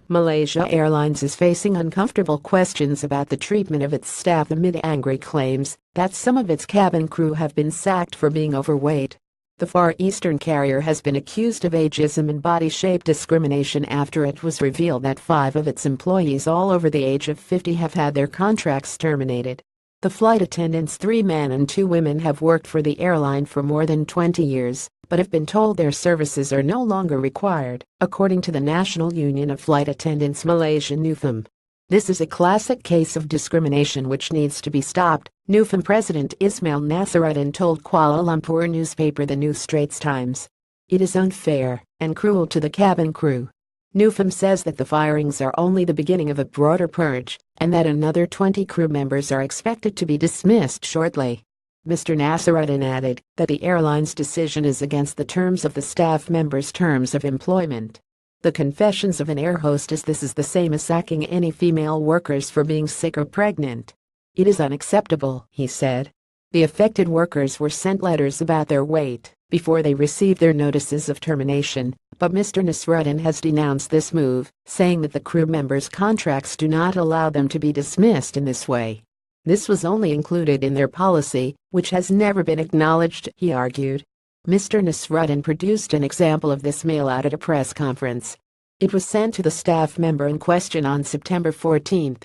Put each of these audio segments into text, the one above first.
Malaysia Airlines is facing uncomfortable questions about the treatment of its staff amid angry claims that some of its cabin crew have been sacked for being overweight. The Far Eastern carrier has been accused of ageism and body shape discrimination after it was revealed that 5 of its employees all over the age of 50 have had their contracts terminated. The flight attendants, 3 men and 2 women, have worked for the airline for more than 20 years, but have been told their services are no longer required, according to the National Union of Flight Attendants Malaysia NUFM. This is a classic case of discrimination which needs to be stopped, NUFM President Ismail Nasruddin told Kuala Lumpur newspaper The New Straits Times. It is unfair and cruel to the cabin crew. NUFM says that the firings are only the beginning of a broader purge, and that another 20 crew members are expected to be dismissed shortly. Mr. Nasruddin added that the airline's decision is against the terms of the staff members' terms of employment. The confessions of an air hostess: "This is the same as sacking any female workers for being sick or pregnant. It is unacceptable," he said. The affected workers were sent letters about their weight before they received their notices of termination, but Mr. Nasruddin has denounced this move, saying that the crew members' contracts do not allow them to be dismissed in this way. This was only included in their policy, which has never been acknowledged, he argued. Mr. Nasruddin produced an example of this mail out at a press conference. It was sent to the staff member in question on September 14.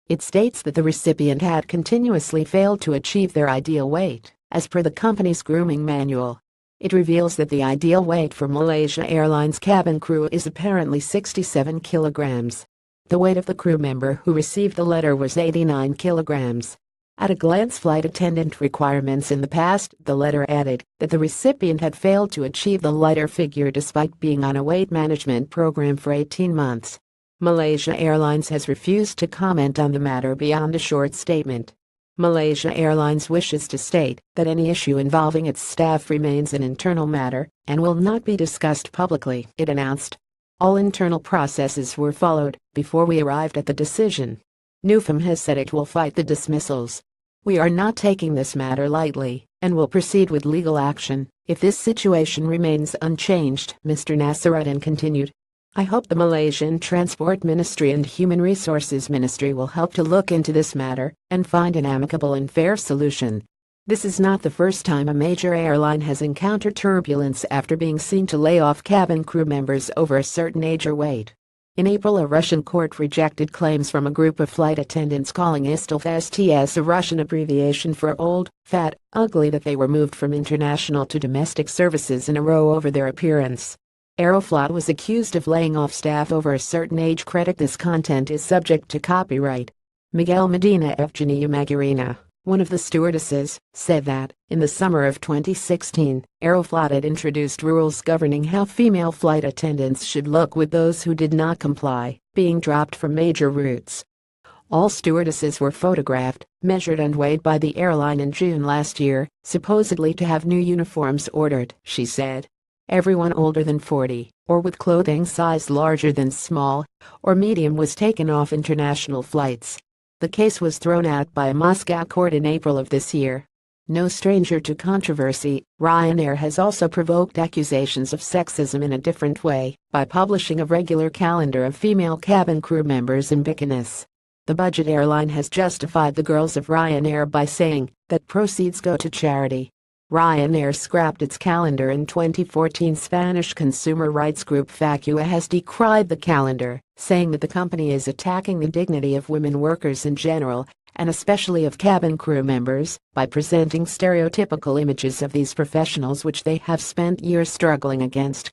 It states that the recipient had continuously failed to achieve their ideal weight, as per the company's grooming manual. It reveals that the ideal weight for Malaysia Airlines cabin crew is apparently 67 kilograms. The weight of the crew member who received the letter was 89 kilograms. At a glance, flight attendant requirements in the past, the letter added that the recipient had failed to achieve the lighter figure despite being on a weight management program for 18 months. Malaysia Airlines has refused to comment on the matter beyond a short statement. Malaysia Airlines wishes to state that any issue involving its staff remains an internal matter and will not be discussed publicly, it announced. All internal processes were followed before we arrived at the decision. NUFM has said it will fight the dismissals. We are not taking this matter lightly and will proceed with legal action if this situation remains unchanged, Mr. Nasruddin continued. I hope the Malaysian Transport Ministry and Human Resources Ministry will help to look into this matter and find an amicable and fair solution. This is not the first time a major airline has encountered turbulence after being seen to lay off cabin crew members over a certain age or weight. In April, a Russian court rejected claims from a group of flight attendants calling ISTS, a Russian abbreviation for old, fat, ugly, that they were moved from international to domestic services in a row over their appearance. Aeroflot was accused of laying off staff over a certain age. This content is subject to copyright. Miguel Medina Evgenia Magurina, one of the stewardesses, said that, in the summer of 2016, Aeroflot had introduced rules governing how female flight attendants should look, with those who did not comply being dropped from major routes. All stewardesses were photographed, measured and weighed by the airline in June last year, supposedly to have new uniforms ordered, she said. Everyone older than 40, or with clothing size larger than small or medium, was taken off international flights. The case was thrown out by a Moscow court in April of this year. No stranger to controversy, Ryanair has also provoked accusations of sexism in a different way by publishing a regular calendar of female cabin crew members in bikinis. The budget airline has justified the girls of Ryanair by saying that proceeds go to charity. Ryanair scrapped its calendar in 2014. Spanish consumer rights group Facua has decried the calendar, saying that the company is attacking the dignity of women workers in general, and especially of cabin crew members, by presenting stereotypical images of these professionals which they have spent years struggling against.